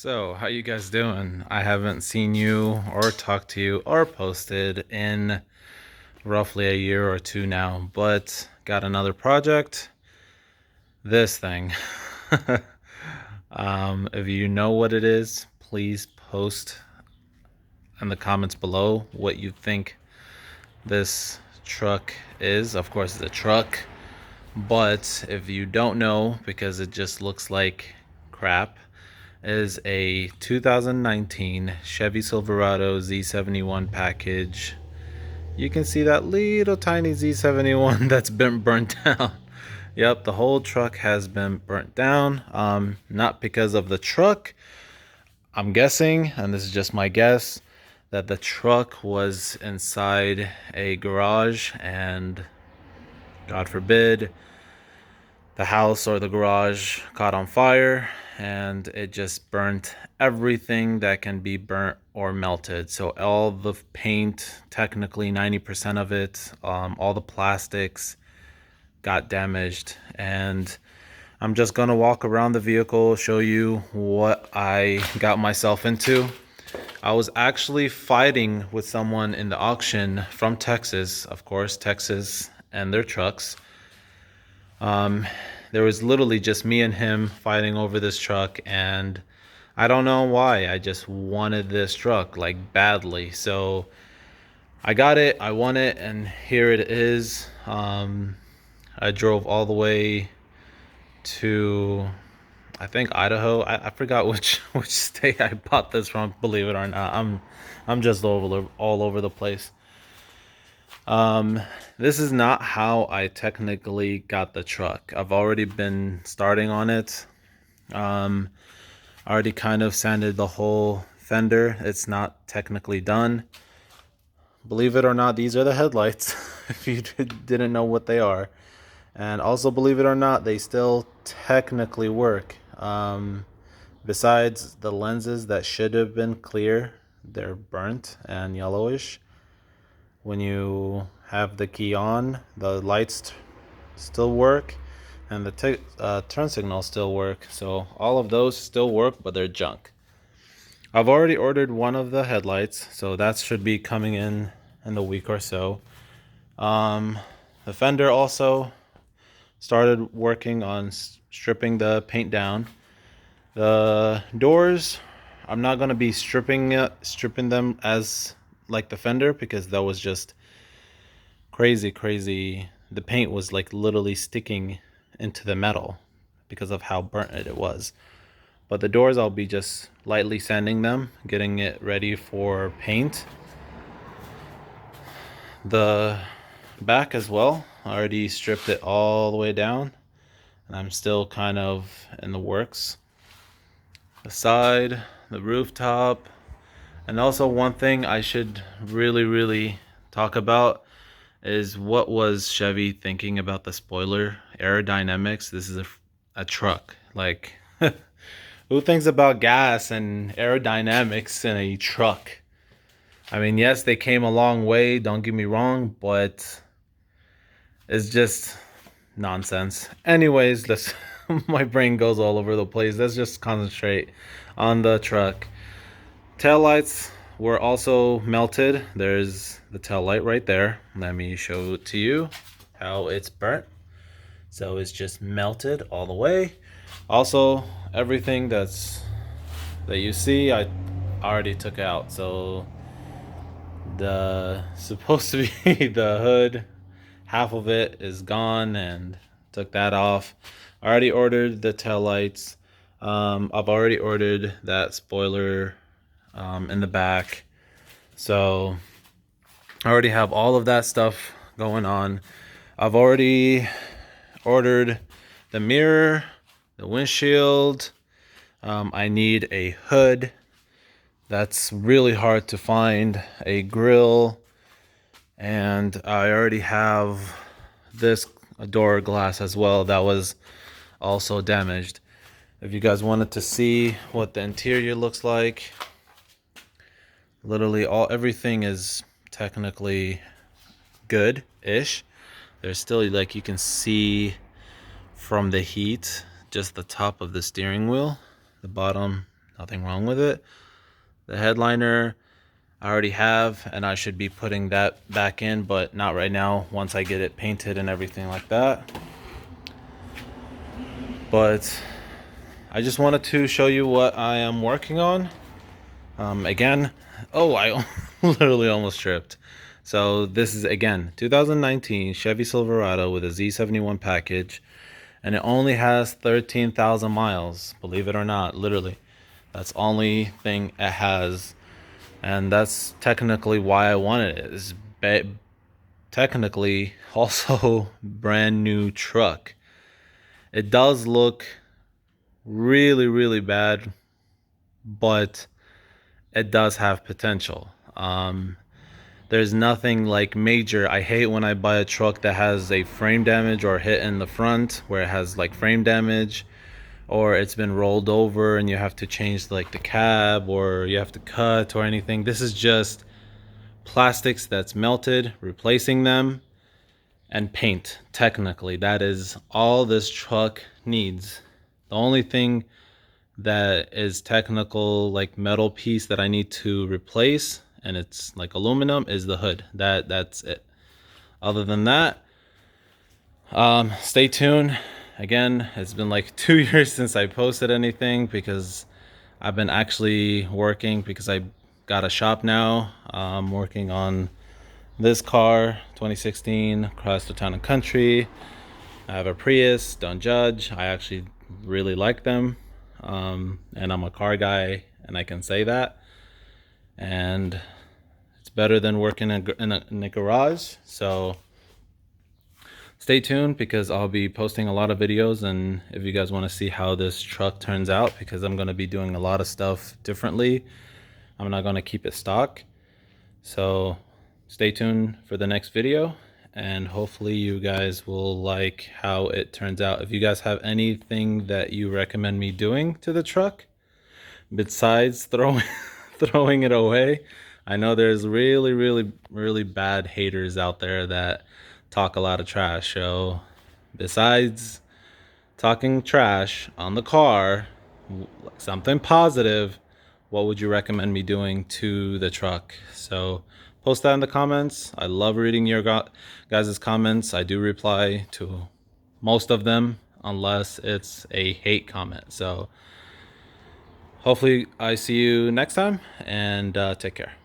So, how you guys doing? I haven't seen you or talked to you or posted in roughly a year or two now, but got another project. This thing. If you know what it is, please post in the comments below what you think this truck is. Of course, it's a truck, but if you don't know, because it just looks like crap, is a 2019 Chevy Silverado Z71 package. You can see that little tiny Z71 that's been burnt down. Yep, the whole truck has been burnt down. Not because of the truck. I'm guessing, and this is just my guess, that the truck was inside a garage and God forbid the house or the garage caught on fire and it just burnt everything that can be burnt or melted. So all the paint, technically 90% of it, all the plastics got damaged. And I'm just gonna walk around the vehicle, show you what I got myself into. I was actually fighting with someone in the auction from Texas, of course, Texas and their trucks. There was literally just me and him fighting over this truck, and I don't know why. I just wanted this truck like badly. So I got it, I won it, and here it is. I drove all the way to, I think, Idaho. I forgot which state I bought this from, believe it or not. I'm just all over the place. This is not how I technically got the truck. I've already been starting on it. I already kind of sanded the whole fender. It's not technically done. Believe it or not, these are the headlights, if you didn't know what they are. And also, believe it or not, they still technically work. Besides the lenses that should have been clear, they're burnt and yellowish. When you have the key on, the lights still work and the turn signals still work. So all of those still work, but they're junk. I've already ordered one of the headlights, so that should be coming in the week or so. The fender also started working on stripping the paint down. The doors, I'm not going to be stripping them as like the fender, because that was just crazy. The paint was like literally sticking into the metal because of how burnt it was. But the doors, I'll be just lightly sanding them, getting it ready for paint. The back as well, I already stripped it all the way down, and I'm still kind of in the works. The side, the rooftop, and also one thing I should really talk about is what was Chevy thinking about the spoiler aerodynamics. This is a truck. Like, who thinks about gas and aerodynamics in a truck? I mean, yes, they came a long way, don't get me wrong, but it's just nonsense. Anyways, let's my brain goes all over the place. Let's just concentrate on the truck. Taillights were also melted. There's the tail light right there. Let me show it to you how it's burnt. So it's just melted all the way. Also, everything that you see, I already took out. So the supposed to be the hood, half of it is gone, and took that off. I already ordered the tail lights. I've already ordered that spoiler in the back. So I already have all of that stuff going on. I've already ordered the mirror, the windshield. I need a hood. That's really hard to find. A grill. And I already have this door glass as well that was also damaged. If you guys wanted to see what the interior looks like, literally everything is technically good-ish. There's still, like, you can see from the heat just the top of the steering wheel. The bottom, nothing wrong with it. The headliner I already have, and I should be putting that back in, but not right now once I get it painted and everything like that. But I just wanted to show you what I am working on. Again, oh, I literally almost tripped. So this is, again, 2019 Chevy Silverado with a Z71 package, and it only has 13,000 miles, believe it or not, literally. That's the only thing it has, and that's technically why I wanted it. It's technically also brand new truck. It does look really, really bad, but it does have potential. There's nothing like major. I hate when I buy a truck that has a frame damage or hit in the front where it has like frame damage, or it's been rolled over and you have to change like the cab, or you have to cut or anything. This is just plastics that's melted, replacing them, and paint. Technically, that is all this truck needs. The only thing that is technical like metal piece that I need to replace, and it's like aluminum, is the hood. That's it. Other than that, stay tuned. Again, it's been like 2 years since I posted anything because I've been actually working, because I got a shop now. I'm working on this car, 2016 Chrysler Town and Country. I have a Prius, don't judge. I actually really like them. And I'm a car guy, and I can say that. And it's better than working in a garage. So stay tuned, because I'll be posting a lot of videos. And if you guys want to see how this truck turns out, because I'm going to be doing a lot of stuff differently, I'm not going to keep it stock. So stay tuned for the next video, and hopefully you guys will like how it turns out. If you guys have anything that you recommend me doing to the truck besides throwing it away, I know there's really bad haters out there that talk a lot of trash. So besides talking trash on the car, something positive, what would you recommend me doing to the truck? So post that in the comments. I love reading your guys' comments. I do reply to most of them unless it's a hate comment. So hopefully I see you next time, and take care.